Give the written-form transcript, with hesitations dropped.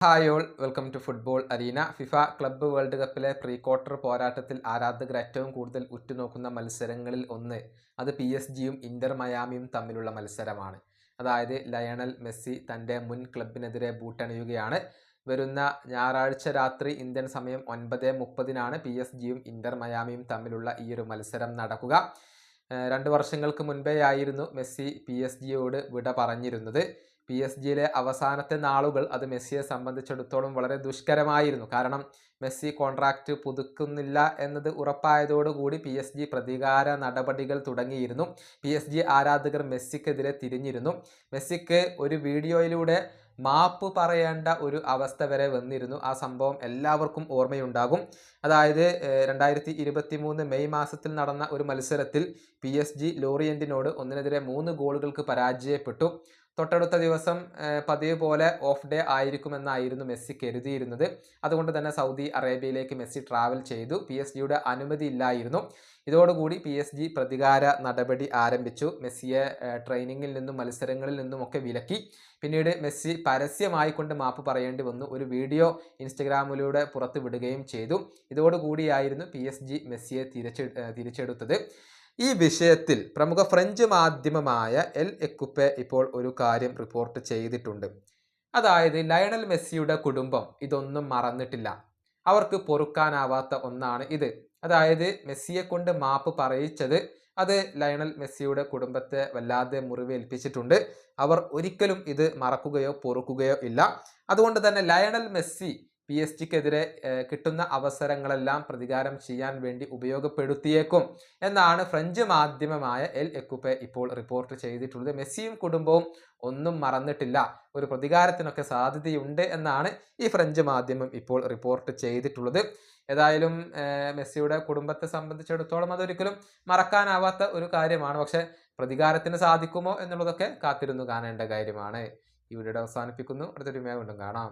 Hi all, welcome to football arena. FIFA club world കപ്പിലെ pre quarter പോരാട്ടത്തിൽ ആരാധകർ ഏറ്റവും കൂടുതൽ ഉറ്റുനോക്കുന്ന മത്സരങ്ങളിൽ ഒന്ന് അത് PSG-യും ഇന്റർ മയാമിയും തമ്മിലുള്ള മത്സരമാണ്. അതായത് ലയണൽ മെസ്സി തൻ്റെ മുൻ ക്ലബിനെതിരെ ബൂട്ടണിയുകയാണ്. വരുന്ന ഞായറാഴ്ച രാത്രി ഇന്ത്യൻ സമയം 9:30 PSG-യും ഇന്റർ മയാമിയും തമ്മിലുള്ള ഈ ഒരു മത്സരം നടക്കുക. 2 വർഷങ്ങൾക്ക് മുൻപേയായിരുന്നു മെസ്സി PSG-യോട് വിട പറഞ്ഞിരുന്നത്. PSG-യിലെ അവസാനത്തെ നാളുകൾ അത് മെസ്സിയെ സംബന്ധിച്ചിടത്തോളം വളരെ ദുഷ്കരമായിരുന്നു. കാരണം മെസ്സി കോൺട്രാക്റ്റ് പുതുക്കുന്നില്ല എന്നത് ഉറപ്പായതോടുകൂടി PSG പ്രതികാര നടപടികൾ തുടങ്ങിയിരുന്നു. PSG ആരാധകർ മെസ്സിക്കെതിരെ തിരിഞ്ഞിരുന്നു. മെസ്സിക്ക് ഒരു വീഡിയോയിലൂടെ മാപ്പ് പറയേണ്ട ഒരു അവസ്ഥ വരെ വന്നിരുന്നു. ആ സംഭവം എല്ലാവർക്കും ഓർമ്മയുണ്ടാകും. അതായത് 2023 മെയ് മാസത്തിൽ നടന്ന ഒരു മത്സരത്തിൽ PSG ലോറിയന്റിനോട് 1-3 ഗോളുകൾക്ക് പരാജയപ്പെട്ടു. തൊട്ടടുത്ത ദിവസം പതിവ് പോലെ ഓഫ് ഡേ ആയിരിക്കുമെന്നായിരുന്നു മെസ്സി കരുതിയിരുന്നത്. അതുകൊണ്ട് തന്നെ സൗദി അറേബ്യയിലേക്ക് മെസ്സി ട്രാവൽ ചെയ്തു. PSG-യുടെ അനുമതി ഇല്ലായിരുന്നു. ഇതോടുകൂടി PSG പ്രതികാര നടപടി ആരംഭിച്ചു. മെസ്സിയെ ട്രെയിനിങ്ങിൽ നിന്നും മത്സരങ്ങളിൽ നിന്നുമൊക്കെ വിലക്കി. പിന്നീട് മെസ്സി പരസ്യമായിക്കൊണ്ട് മാപ്പ് പറയേണ്ടി വന്നു. ഒരു വീഡിയോ ഇൻസ്റ്റഗ്രാമിലൂടെ പുറത്തു വിടുകയും ചെയ്തു. ഇതോടുകൂടിയായിരുന്നു PSG മെസ്സിയെ തിരിച്ചെടുത്തത്. ഈ വിഷയത്തിൽ പ്രമുഖ ഫ്രഞ്ച് മാധ്യമമായ എൽ എക്കുപ്പെ ഇപ്പോൾ ഒരു കാര്യം റിപ്പോർട്ട് ചെയ്തിട്ടുണ്ട്. അതായത് ലയണൽ മെസ്സിയുടെ കുടുംബം ഇതൊന്നും മറന്നിട്ടില്ല. അവർക്ക് പൊറുക്കാനാവാത്ത ഒന്നാണ് ഇത്. അതായത് മെസ്സിയെ കൊണ്ട് മാപ്പ് പറയിച്ചത് അത് ലയണൽ മെസ്സിയുടെ കുടുംബത്തെ വല്ലാതെ മുറിവേൽപ്പിച്ചിട്ടുണ്ട്. അവർ ഒരിക്കലും ഇത് മറക്കുകയോ പൊറുക്കുകയോ ഇല്ല. അതുകൊണ്ട് തന്നെ ലയണൽ മെസ്സി PSG-ക്കെതിരെ കിട്ടുന്ന അവസരങ്ങളെല്ലാം പ്രതികാരം ചെയ്യാൻ വേണ്ടി ഉപയോഗപ്പെടുത്തിയേക്കും എന്നാണ് ഫ്രഞ്ച് മാധ്യമമായ എൽ എക്കുപ്പെ ഇപ്പോൾ റിപ്പോർട്ട് ചെയ്തിട്ടുള്ളത്. മെസ്സിയും കുടുംബവും ഒന്നും മറന്നിട്ടില്ല, ഒരു പ്രതികാരത്തിനൊക്കെ സാധ്യതയുണ്ട് എന്നാണ് ഈ ഫ്രഞ്ച് മാധ്യമം ഇപ്പോൾ റിപ്പോർട്ട് ചെയ്തിട്ടുള്ളത്. ഏതായാലും മെസ്സിയുടെ കുടുംബത്തെ സംബന്ധിച്ചിടത്തോളം അതൊരിക്കലും മറക്കാനാവാത്ത ഒരു കാര്യമാണ്. പക്ഷെ പ്രതികാരത്തിന് സാധിക്കുമോ എന്നുള്ളതൊക്കെ കാത്തിരുന്നു കാണേണ്ട കാര്യമാണ്. ഈ വീഡിയോ അവസാനിപ്പിക്കുന്നു. അടുത്തൊരു വീണ്ടും കാണാം.